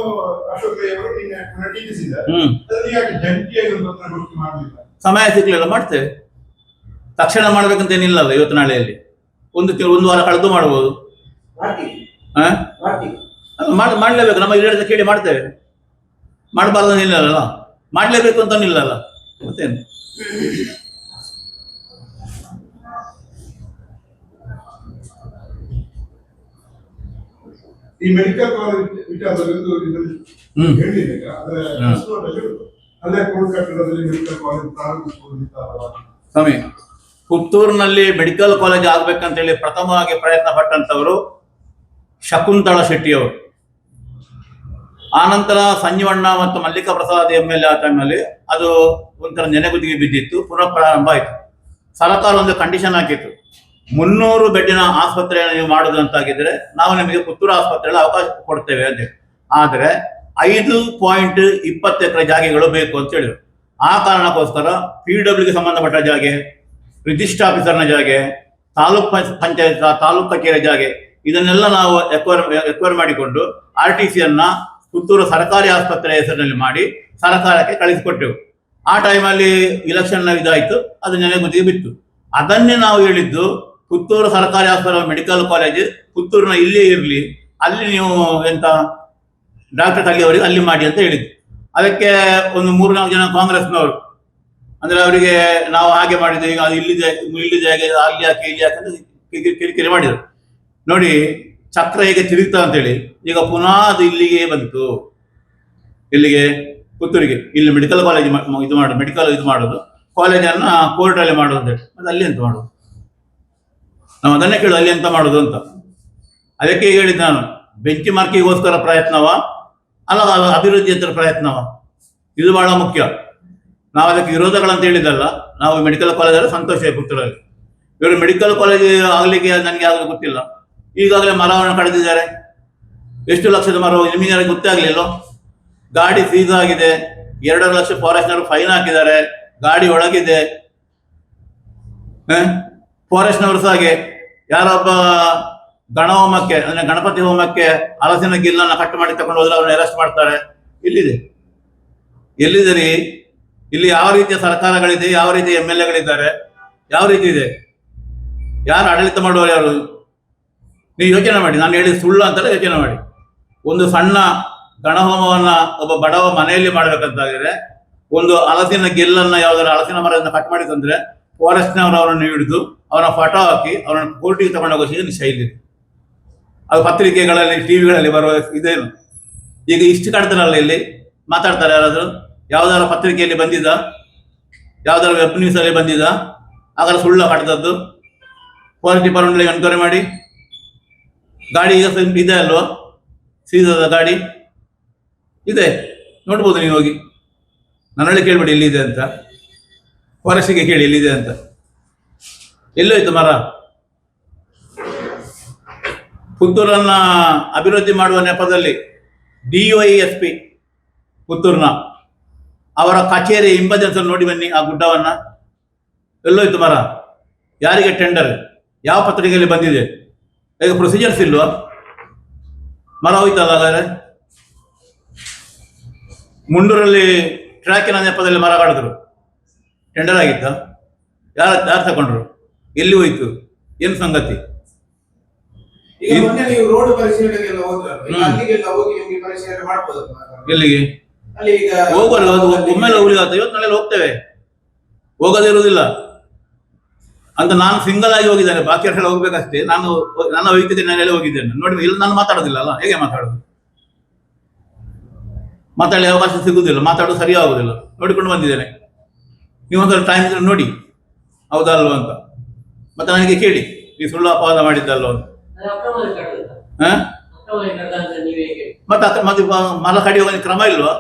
ಅಶೋಕ್ ಅವರು ಟೀಕಿಸಿದ್ದಾರೆ. ಸಮಯ ಸಿಗ್ಲಿಲ್ಲ, ಮಾಡ್ತೇವೆ. ತಕ್ಷಣ ಮಾಡ್ಬೇಕಂತ ಏನಿಲ್ಲಲ್ಲ. ಇವತ್ತು ನಾಳೆಯಲ್ಲಿ ಒಂದು ವಾರ ಕಳೆದು ಮಾಡ್ಬೋದು. ಮಾಡ್ಲೇಬೇಕು. ನಮ್ಮ ಹೇಳಿದ ಕೇಳಿ ಮಾಡ್ತೇವೆ. ಮಾಡಬಾರ್ದು ಇಲ್ಲಲ್ಲ, ಮಾಡ್ಲೇಬೇಕು ಅಂತ ಇಲ್ಲಲ್ಲ. ಮತ್ತೇನು? ಈ ಮೆಡಿಕಲ್ ಕಾಲೇಜ್ ವಿಚಾರದಲ್ಲಿ ಹೇಳಿದೆ. ಅಲ್ಲೇ ಕೋರ್ಟ್ ಕಟ್ಟಡದಲ್ಲಿ ಮೆಡಿಕಲ್ ಕಾಲೇಜ್ ಪ್ರಾರಂಭಿಸಿಕೊಂಡಿದ್ದಾರೆ ಸ್ವಾಮಿ. ಪುತ್ತೂರಿನಲ್ಲಿ ಮೆಡಿಕಲ್ ಕಾಲೇಜ್ ಆಗ್ಬೇಕಂತ ಹೇಳಿ ಪ್ರಥಮವಾಗಿ ಪ್ರಯತ್ನ ಪಟ್ಟಂತವರು ಶಕುಂತಳ ಶೆಟ್ಟಿಯವರು. ಆನಂತರ ಸಂಜೀವಣ್ಣ ಮತ್ತು ಮಲ್ಲಿಕಾ ಪ್ರಸಾದ್ MLA ಆ ಟೈಮಲ್ಲಿ ಅದು ಒಂಥರ ನೆನೆಗುದಿಗೆ ಬಿದ್ದಿತ್ತು. ಪುನಃ ಪ್ರಾರಂಭ ಆಯಿತು. ಸರ್ಕಾರ ಒಂದು ಕಂಡೀಷನ್ ಹಾಕಿತ್ತು, 300 ಬೆಡ್ಡಿನ ಆಸ್ಪತ್ರೆಯನ್ನು ನೀವು ಮಾಡುದು ಅಂತಾಗಿದ್ರೆ ನಾವು ನಿಮಗೆ ಪುತ್ತೂರು ಆಸ್ಪತ್ರೆಯಲ್ಲಿ ಅವಕಾಶ ಕೊಡ್ತೇವೆ ಅಂತ ಹೇಳಿ. ಆದರೆ 5.20 ಎಕರೆ ಜಾಗೆಗಳು ಬೇಕು ಅಂತ ಹೇಳಿದ್ರು. ಆ ಕಾರಣಕ್ಕೋಸ್ಕರ PWಗೆ ಸಂಬಂಧಪಟ್ಟ ಜಾಗೆ, ರಿಜಿಸ್ಟರ್ ಆಫೀಸರ್ನ ಜಾಗೆ, ತಾಲೂಕ್ ಪಂಚಾಯತ್ ತಾಲೂಕು ಕಚೇರಿ ಜಾಗೆ, ಇದನ್ನೆಲ್ಲ ನಾವು ಎಕ್ವೈರ್ ಮಾಡಿಕೊಂಡು RTCಯನ್ನ ಪುತ್ತೂರು ಸರ್ಕಾರಿ ಆಸ್ಪತ್ರೆ ಹೆಸರಿನಲ್ಲಿ ಮಾಡಿ ಸರ್ಕಾರಕ್ಕೆ ಕಳಿಸಿಕೊಟ್ಟೆವು. ಆ ಟೈಮಲ್ಲಿ ಇಲೆಕ್ಷನ್ ಇದಾಯಿತು, ಅದು ನೆನೆಗುದಿಗೆ ಬಿತ್ತು. ಅದನ್ನೇ ನಾವು ಹೇಳಿದ್ದು, ಪುತ್ತೂರು ಸರ್ಕಾರಿ ಆಸ್ಪತ್ರೆ ಮೆಡಿಕಲ್ ಕಾಲೇಜ್ ಪುತ್ತೂರಿನ ಇಲ್ಲೇ ಇರಲಿ, ಅಲ್ಲಿ ನೀವು ಎಂತ ಡಾಕ್ಟರ್ ಕಲಿ ಅವರಿಗೆ ಅಲ್ಲಿ ಮಾಡಿ ಅಂತ ಹೇಳಿದ್ದು. ಅದಕ್ಕೆ ಒಂದು 3-4 ಜನ ಕಾಂಗ್ರೆಸ್ನವರು ಅಂದ್ರೆ ಅವರಿಗೆ ನಾವು ಹಾಗೆ ಮಾಡಿದ್ವಿ, ಈಗ ಅದು ಇಲ್ಲಿ ಜಾಗ ಅಲ್ಲಿ ಹಾಕಿ ಇಲ್ಲಿ ಹಾಕಿ ಕಿರಿಕಿರಿ ಮಾಡಿದ್ರು. ನೋಡಿ ಚಕ್ರ ಹೇಗೆ ತಿರುಗ್ತಾ ಅಂತೇಳಿ ಈಗ ಪುನಃ ಅದು ಇಲ್ಲಿಗೆ ಬಂತು. ಇಲ್ಲಿಗೆ ಪುತ್ತೂರಿಗೆ ಇಲ್ಲಿ ಮೆಡಿಕಲ್ ಕಾಲೇಜ್ ಇದು ಮಾಡೋದು ಕಾಲೇಜನ್ನು ಕೋರ್ಟಲ್ಲಿ ಮಾಡೋದು ಅಂತೇಳಿ. ಮತ್ತೆ ಅಲ್ಲಿ ಎಂತ ಮಾಡೋದು? ನಾವು ಅದನ್ನೇ ಕೇಳೋದು, ಅಲ್ಲಿ ಎಂತ ಮಾಡೋದು ಅಂತ. ಅದಕ್ಕೆ ಹೇಳಿದ್ದು ನಾನು, ಬೆಂಚ್ ಮಾರ್ಕಿಗೋಸ್ಕರ ಪ್ರಯತ್ನವ ಅಲ್ಲ ಅಭಿವೃದ್ಧಿ ಅಂತ ಪ್ರಯತ್ನವ, ಇದು ಬಹಳ ಮುಖ್ಯ. ನಾವು ಅದಕ್ಕೆ ವಿರೋಧಗಳಂತ ಹೇಳಿದ್ದಲ್ಲ. ನಾವು ಮೆಡಿಕಲ್ ಕಾಲೇಜಲ್ಲಿ ಸಂತೋಷ ಪುತ್ತೂರಲ್ಲಿ. ಇವರು ಮೆಡಿಕಲ್ ಕಾಲೇಜ್ ಆಗ್ಲಿಕ್ಕೆ ನನಗೆ ಯಾವುದು ಗೊತ್ತಿಲ್ಲ. ಈಗಾಗಲೇ ಮರವನ್ನು ಕಳೆದಿದ್ದಾರೆ. ಎಷ್ಟು ಲಕ್ಷದ ಮರ ನಿಮಗೆ ಗೊತ್ತೇ ಆಗಲಿಲ್ಲ. ಗಾಡಿ ಸೀಸ್ ಆಗಿದೆ, 2 ಲಕ್ಷ ಫಾರೆಸ್ಟ್ನವರು ಫೈನ್ ಹಾಕಿದ್ದಾರೆ. ಗಾಡಿ ಒಳಗಿದೆ. ಫಾರೆಸ್ಟ್ನವರು ಸಹ ಹಾಗೆ ಯಾರೊಬ್ಬ ಗಣಹೋಮಕ್ಕೆ ಅಂದ್ರೆ ಗಣಪತಿ ಹೋಮಕ್ಕೆ ಹಲಸಿನ ಗಿಲ್ಲನ್ನ ಕಟ್ ಮಾಡಿ ತಗೊಂಡು ಹೋದ್ರೆ ಅವ್ರನ್ನ ಅರೆಸ್ಟ್ ಮಾಡ್ತಾರೆ. ಎಲ್ಲಿದೆ ರೀ? ಇಲ್ಲಿ ಯಾವ ರೀತಿಯ ಸರ್ಕಾರಗಳಿದೆ, ಯಾವ ರೀತಿಯ MLAಗಳಿದ್ದಾರೆ? ಯಾವ ರೀತಿ ಇದೆ? ಯಾರು ಆಡಳಿತ ಮಾಡುವವರು ಯಾರು? ನೀವು ಯೋಚನೆ ಮಾಡಿ, ನಾನು ಹೇಳಿದ ಸುಳ್ಳು ಅಂತೆಲ್ಲ ಯೋಚನೆ ಮಾಡಿ. ಒಂದು ಸಣ್ಣ ಗಣಹೋಮವನ್ನ ಒಬ್ಬ ಬಡವ ಮನೆಯಲ್ಲಿ ಮಾಡ್ಬೇಕಂತಾಗಿದ್ರೆ, ಒಂದು ಹಲಸಿನ ಗೆಲ್ಲನ್ನ ಯಾವ್ದಾದ್ರು ಹಲಸಿನ ಮರದಿಂದ ಕಟ್ ಮಾಡಿ ತಂದ್ರೆ ಫಾರೆಸ್ಟ್ನವರು ಅವರನ್ನು ಹಿಡಿದು ಅವನ ಫೋಟೋ ಹಾಕಿ ಅವರನ್ನು ಕೋರ್ಟಿಗೆ ತಗೊಂಡೋಗೋ ಶೈಲಿ ಇದೆ. ಅದು ಪತ್ರಿಕೆಗಳಲ್ಲಿ ಟಿವಿಗಳಲ್ಲಿ ಬರುವ ಇದೇನು ಈಗ ಇಷ್ಟು ಕಡ್ತಾರಲ್ಲ, ಇಲ್ಲಿ ಮಾತಾಡ್ತಾರೆ ಯಾರಾದರೂ? ಯಾವ್ದಾದ್ರು ಪತ್ರಿಕೆಯಲ್ಲಿ ಬಂದಿದ್ದ? ಯಾವ್ದಾದ್ರು ವೆಬ್ ನ್ಯೂಸ್ ಅಲ್ಲಿ ಬಂದಿದ್ದ? ಆಗಲ್ಲ ಸುಳ್ಳು ಕಟ್ಟದದ್ದು. ಫಾರೆಸ್ಟ್ ಡಿಪಾರ್ಟ್ಮೆಂಟ್ಗೆ ಎನ್ಕ್ವೈರಿ ಮಾಡಿ. ಗಾಡಿ ಈಗ ಇದೆ ಅಲ್ವಾ, ಸೀಸದ ಗಾಡಿ ಇದೆ, ನೋಡ್ಬೋದು ನೀವು ಹೋಗಿ. ನನ್ನಲ್ಲಿ ಕೇಳ್ಬೇಡಿ ಎಲ್ಲಿದೆ ಅಂತ, ಫಾರೆಸ್ಟಿಗೆ ಕೇಳಿ ಎಲ್ಲಿದೆ ಅಂತ. ಎಲ್ಲೋಯ್ತು ಮರ? ಪುತ್ತೂರನ್ನ ಅಭಿವೃದ್ಧಿ ಮಾಡುವ ನೆಪದಲ್ಲಿ DYSP ಪುತ್ತೂರ್ನ ಅವರ ಕಚೇರಿ ಹಿಂಬದಿ ನೋಡಿ ಬನ್ನಿ ಆ ಗುಡ್ಡವನ್ನ. ಎಲ್ಲೋಯ್ತು ಮರ? ಯಾರಿಗೆ ಟೆಂಡರ್? ಯಾವ ಪತ್ರಿಕೆಯಲ್ಲಿ ಬಂದಿದೆ? ಈಗ ಪ್ರೊಸೀಜರ್ಸ್ ಇಲ್ವಾ? ಮರ ಹೋಯ್ತಲ್ಲ ಹಾಗಾದ್ರೆ. ಮುಂಡೂರಲ್ಲಿ ಟ್ರ್ಯಾಕಿನ ನೆಪದಲ್ಲಿ ಮರ ಕಾಡಿದ್ರು, ಟೆಂಡರ್ ಆಗಿತ್ತ? ಯಾರು ತಗೊಂಡ್ರು? ಎಲ್ಲಿ ಹೋಯ್ತು? ಏನು ಸಂಗತಿ? ಈಗ ಮೊನ್ನೆ ನೀವು ರೋಡ್ ಪರಿಶೀಲನೆಗೆಲ್ಲ ಹೋದ್ರಲ್ಲ, ಈಗ ಅಲ್ಲಿಗೆಲ್ಲ ಹೋಗಿ ನಿಮ್ಗೆ ಪರಿಶೀಲನೆ ಮಾಡ್ಬೋದು. ಎಲ್ಲಿಗೆ ಅಲ್ಲಿ ಈಗ ಹೋಗೋದು? ಒಮ್ಮೆಲೆ ಹೋಗ್ಲಿಕ್ಕೆ ಆಗ್ತದೆ, ಇವತ್ತು ನಾಳೆ ಹೋಗ್ತೇವೆ, ಹೋಗೋದೇ ಇರುವುದಿಲ್ಲ ಅಂತ. ನಾನು ಸಿಂಗಲ್ ಆಗಿ ಹೋಗಿದ್ದೇನೆ, ಬಾಕಿ ಎಲ್ಲ ಹೋಗ್ಬೇಕಷ್ಟೇ. ನಾನು ನನ್ನ ವೈಯಕ್ತಿಕ ನೆಲೆಯಲ್ಲಿ ಹೋಗಿದ್ದೇನೆ. ನೋಡಿ, ಇಲ್ಲಿ ನಾನು ಮಾತಾಡೋದಿಲ್ಲ ಅಲ್ಲ, ಹೇಗೆ ಮಾತಾಡೋದು? ಮಾತಾಡಲಿ ಅವಕಾಶ ಸಿಗುವುದಿಲ್ಲ, ಮಾತಾಡೋದು ಸರಿಯಾಗುವುದಿಲ್ಲ. ನೋಡಿಕೊಂಡು ಬಂದಿದ್ದೇನೆ. ನೀವೊಂದ್ಸಲ ಟೈಮ್ ಇದ್ರೆ ನೋಡಿ, ಹೌದಾ ಅಲ್ವಾ ಅಂತ. ಮತ್ತೆ ನನಗೆ ಕೇಳಿ, ನೀವು ಸುಳ್ಳು ಅಪವಾದ ಮಾಡಿದ್ದಲ್ವ ಅಂತ. ಮತ್ತೆ ಮರ ಕಡಿಯುವ ಕ್ರಮ ಇಲ್ವಾ?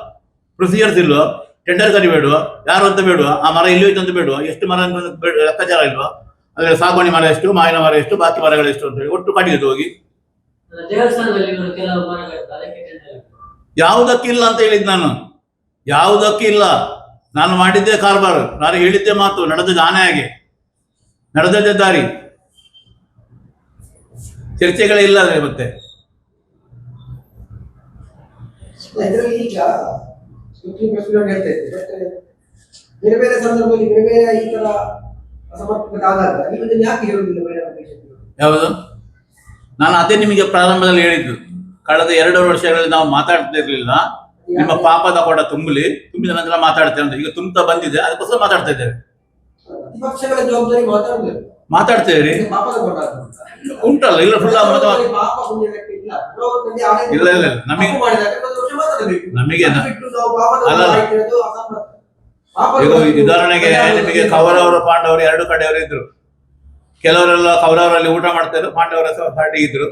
ಪ್ರೊಸೀಜರ್ಸ್ ಇಲ್ವಾ? ಟೆಂಡರ್ ಕರಿಬೇಡುವ? ಯಾರು ಅಂತ ಬೇಡುವ? ಆ ಮರ ಇಲ್ಲಿ ಹೋಯ್ತು ಅಂತ ಬೇಡುವ? ಎಷ್ಟು ಮರ ಲೆಕ್ಕಾಚಾರ ಇಲ್ವಾ? ಅದ್ರ ಸಾಗುವಾಣಿ ಮರ ಎಷ್ಟು, ಮಾವಿನ ಮರ ಎಷ್ಟು, ಬಾಕಿ ಮರಗಳು ಎಷ್ಟು ಅಂತ ಹೇಳಿ ಒಟ್ಟು ಕಡಿಯೋದು ಹೋಗಿ. ಯಾವುದಕ್ಕಿಲ್ಲ ಅಂತ ಹೇಳಿದ್ ನಾನು, ಯಾವುದಕ್ಕಿಲ್ಲ. ನಾನು ಮಾಡಿದ್ದೆ ಕಾರ್ಬಾರ್, ನಾನು ಹೇಳಿದ್ದೆ ಮಾತು, ನಡೆದದ್ದು ಆನೆ ಹಾಗೆ, ನಡೆದದ್ದೇ ದಾರಿ. ಚರ್ಚೆಗಳೇ ಇಲ್ಲ ಅದೇ. ಮತ್ತೆ ಇದರಲ್ಲಿ ಈಗ ಸುಪ್ರೀಂ ಪ್ರೆಸಿಡೆಂಟ್ ಹೇಳ್ತಾ ಇದ್ದಾರೆ, ಬೇರೆ ಬೇರೆ ಸಂದರ್ಭದಲ್ಲಿ ಬೇರೆ ಬೇರೆ ಈ ತರ ಅಸಮರ್ಪಕ ಆದಾಗ ನೀವು ಇದನ್ನ ಯಾಕೆ ಹೇಳುವುದಿಲ್ಲ? ಬೇರೆ ಯಾವುದು? ನಾನು ಅದೇ ನಿಮಗೆ ಪ್ರಾರಂಭದಲ್ಲಿ ಹೇಳಿದ್ದು. ಕಳೆದ 2 ವರ್ಷಗಳಲ್ಲಿ ನಾವು ಮಾತಾಡ್ತಾ ಇರ್ಲಿಲ್ಲ. ನಿಮ್ಮ ಪಾಪದ ಕೊಡ ತುಂಬಿದ ನಂತರ ಮಾತಾಡ್ತೇವೆ ಅಂತ. ಈಗ ತುಂಬಾ ಬಂದಿದೆ, ಅದಕ್ಕೋಸ್ಕರ ಮಾತಾಡ್ತಾ ಇದ್ದೇವೆ. ಪ್ರತಿಪಕ್ಷಗಳ ಜವಾಬ್ದಾರಿ ಮಾತಾಡುದಿಲ್ಲ, ಮಾತಾಡ್ತೇವೆ. ಪಾಪದ ಕೊಡ ಉಂಟಲ್ಲ, ಇಲ್ಲ ಫುಲ್ ಪಾಪ ಪುಣ್ಯ ಲೆಕ್ಕ ಇಲ್ಲ. ಇಲ್ಲ ಇಲ್ಲ ನಮಗೆ ನಮಗೆ ಅಲ್ಲ. ಈಗ ಉದಾಹರಣೆಗೆ ನಿಮಗೆ ಕೌರವರು ಪಾಂಡವರು 2 ಕಡೆಯವರು ಇದ್ರು. ಕೆಲವರೆಲ್ಲ ಕೌರವರಲ್ಲಿ ಊಟ ಮಾಡ್ತಾರೆ, ಪಾಂಡವರ ಪಾರ್ಟಿ ಇದ್ರು.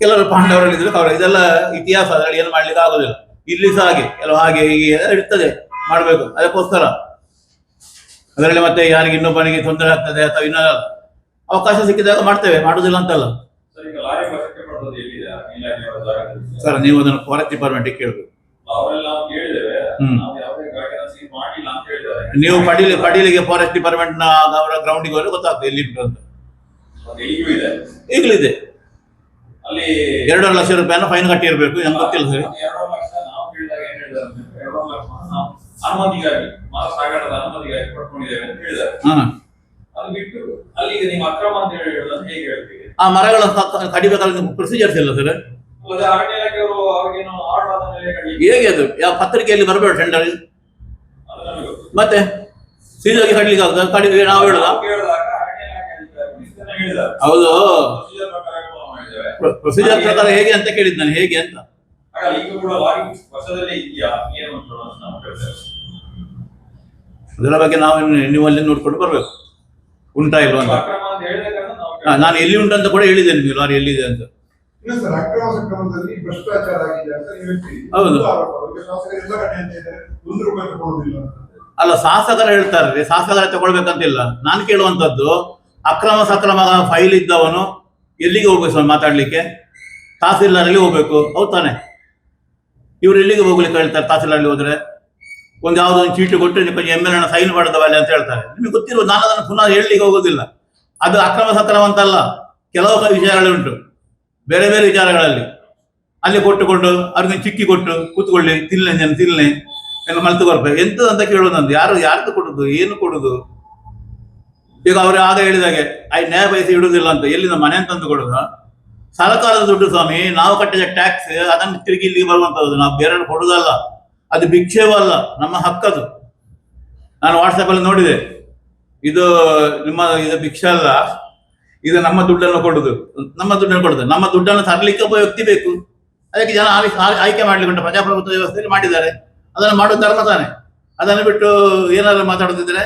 ಕೆಲವರು ಪಾಂಡವರಲ್ಲಿ ಇದ್ರು, ಕೌರವ. ಇದೆಲ್ಲ ಇತಿಹಾಸ, ಅದರಲ್ಲಿ ಏನು ಮಾಡ್ಲಿಕ್ಕೆ ಆಗೋದಿಲ್ಲ. ಇಲ್ಲಿ ಸಹ ಹಾಗೆ ಕೆಲವು ಹಾಗೆ ಹೀಗೆ ಇರ್ತದೆ, ಮಾಡ್ಬೇಕು. ಅದಕ್ಕೋಸ್ಕರ ಅದರಲ್ಲಿ ಮತ್ತೆ ಯಾರಿಗೆ ಇನ್ನೊಬ್ಬನಿಗೆ ತೊಂದರೆ ಆಗ್ತದೆ ಅಥವಾ ಇನ್ನೂ ಅವಕಾಶ ಸಿಕ್ಕಿದಾಗ ಮಾಡ್ತೇವೆ, ಮಾಡುದಿಲ್ಲ ಅಂತಲ್ಲ. ಸರ್, ನೀವು ಅದನ್ನು ಫಾರೆಸ್ಟ್ ಡಿಪಾರ್ಟ್ಮೆಂಟ್ ಕೇಳಬೇಕು. ನೀವು ಪಡೀಲಿಗೆ ಫಾರೆಸ್ಟ್ ಡಿಪಾರ್ಟ್ಮೆಂಟ್ ನ ಅವರ ಗ್ರೌಂಡಿಗೆ ಹೋದ್ರೆ ಗೊತ್ತಾಗ್ತದೆ ಎಲ್ಲಿ ಉಂಟು ಅಂತ. ಈಗಲಿದೆ 2 ಲಕ್ಷ ರೂಪಾಯಿನ ಫೈನ್ ಕಟ್ಟಿರ್ಬೇಕು. ನಮ್ಗೆ ಗೊತ್ತಿಲ್ಲ ಸರಿ. ಅನುಮತಿಗಾಗಿ ಮರ ಸಾಗಾಟದ ಅನುಮತಿಗಾಗಿ ಪಡ್ಕೊಂಡಿದ್ದೇವೆ ಅಂತ ಹೇಳಿದ್ದಾರೆ. ಅದು ಬಿಟ್ಟು ಅಲ್ಲಿಗೆ ನೀವು ಅಕ್ರಮ ಅಂತ ಹೇಳೋದನ್ನ ಹೇಗೆ ಹೇಳ್ತೀವಿ? ಆ ಮರಗಳ ಕಡಿಬೇಕಾದ ಪ್ರೊಸೀಜರ್ಸ್ ಇಲ್ಲ ಸರ್. ಅರಣ್ಯ ಇಲಾಖೆಯವರು ಅವ್ರಿಗೇನು ಆರ್ಡರ್ ಆದ ಮೇಲೆ ಹೇಗೆ ಅದು? ಯಾವ ಪತ್ರಿಕೆಯಲ್ಲಿ ಬರಬೇಡ ಟೆಂಡರ್? ಮತ್ತೆ ಸೀದಾಗಿ ಕಡ್ಲಿಕ್ಕೆ ಆಗುದು? ಕಡಿ ನಾವು ಹೇಳುದ? ಹೌದು, ಪ್ರೊಸೀಜರ್ ಪ್ರಕಾರ ಹೇಗೆ ಅಂತ ಕೇಳಿದ್ ನಾನು, ಹೇಗೆ ಅಂತ. ಅದರ ಬಗ್ಗೆ ನಾವು ನೀವು ಅಲ್ಲಿ ನೋಡ್ಕೊಂಡು ಬರ್ಬೇಕು, ಉಂಟಾ ಇಲ್ವಾ ಅಂತ. ನಾನು ಎಲ್ಲಿ ಉಂಟಂತ ಕೂಡ ಹೇಳಿದ್ದೇನೆ, ನೀವು ಲಾರಿ ಎಲ್ಲಿದೆ ಅಂತ. ಅಕ್ರಮ ಸಕ್ರಮದಲ್ಲಿ ಭ್ರಷ್ಟಾಚಾರ ಆಗಿದೆ ಅಂತ ನೀವು ಹೇಳ್ತೀರಿ. ಹೌದು. ಅಲ್ಲ, ಶಾಸಕರು ಹೇಳ್ತಾರೆ, ಶಾಸಕರ ತಗೊಳ್ಬೇಕಂತಿಲ್ಲ. ನಾನು ಕೇಳುವಂತದ್ದು, ಅಕ್ರಮ ಸಕ್ರಮ ಫೈಲ್ ಇದ್ದವನು ಎಲ್ಲಿಗೆ ಹೋಗ್ಬೇಕು ಮಾತಾಡ್ಲಿಕ್ಕೆ? ತಹಸೀಲ್ದಾರಲ್ಲಿ ಹೋಗ್ಬೇಕು, ಹೌದು ತಾನೆ? ಇವ್ರು ಎಲ್ಲಿಗೆ ಹೋಗ್ಲಿಕ್ಕೆ ಹೇಳ್ತಾರೆ? ತಹಸೀಲ್ದಾರಲ್ಲಿ ಹೋದ್ರೆ ಒಂದು ಯಾವುದೋ ಒಂದು ಚೀಟು ಕೊಟ್ಟು ಕೊಂಚ MLA ಸೈನ್ ಮಾಡಿದವಲ್ಲ ಅಂತ ಹೇಳ್ತಾರೆ. ನಿಮಗೆ ಗೊತ್ತಿರುವ, ನಾನು ಅದನ್ನು ಪುನಃ ಹೇಳಲಿಕ್ಕೆ ಹೋಗೋದಿಲ್ಲ. ಅದು ಅಕ್ರಮ ಸಕ್ರಮ ಅಂತಲ್ಲ, ಕೆಲವು ವಿಚಾರಗಳುಂಟು, ಬೇರೆ ಬೇರೆ ವಿಚಾರಗಳಲ್ಲಿ. ಅಲ್ಲಿ ಕೊಟ್ಟುಕೊಂಡು ಅವ್ರಿಗೆ ಚಿಕ್ಕಿ ಕೊಟ್ಟು ಕೂತ್ಕೊಳ್ಳಿ, ತಿನ್ನೆ ಎಲ್ಲ ಮಲ್ತು ಬರ್ಬೇಕು. ಎಂತದಂತ ಕೇಳೋದು ನಂದು. ಯಾರ್ದು ಕೊಡುದು, ಏನು ಕೊಡುದು? ಈಗ ಅವರು ಆಗ ಹೇಳಿದಾಗೆ ನ್ಯಾಯ ಪೈಸೆ ಇಡುವುದಿಲ್ಲ ಅಂತ, ಎಲ್ಲಿಂದ ಮನೆ ತಂದು ಕೊಡುದು? ಸರ್ಕಾರದ ದುಡ್ಡು ಸ್ವಾಮಿ, ನಾವು ಕಟ್ಟಿದ ಟ್ಯಾಕ್ಸ್ ಅದನ್ನು ತಿರುಗಿ ಇಲ್ಲಿಗೆ ಬರುವಂತದ್ದು, ನಾವು ಬೇರೆ ಕೊಡುದಲ್ಲ, ಅದು ಭಿಕ್ಷೆವೂ ಅಲ್ಲ, ನಮ್ಮ ಹಕ್ಕದು. ನಾನು ವಾಟ್ಸಪ್ ಅಲ್ಲಿ ನೋಡಿದೆ, ಇದು ಇದು ಭಿಕ್ಷೆ ಅಲ್ಲ, ಇದು ನಮ್ಮ ದುಡ್ಡನ್ನು ಕೊಡುದು, ನಮ್ಮ ದುಡ್ಡನ್ನು ತರಲಿಕ್ಕೆ ಒಬ್ಬ ವ್ಯಕ್ತಿ ಬೇಕು. ಅದಕ್ಕೆ ಜನ ಆಯ್ಕೆ ಮಾಡ್ಲಿಕ್ಕೆ ಪ್ರಜಾಪ್ರಭುತ್ವ ವ್ಯವಸ್ಥೆಯಲ್ಲಿ ಮಾಡಿದ್ದಾರೆ. ಅದನ್ನು ಮಾಡುವ ಧರ್ಮ ತಾನೆ. ಅದನ್ನು ಬಿಟ್ಟು ಏನಾದ್ರು ಮಾತಾಡುತ್ತಿದ್ರೆ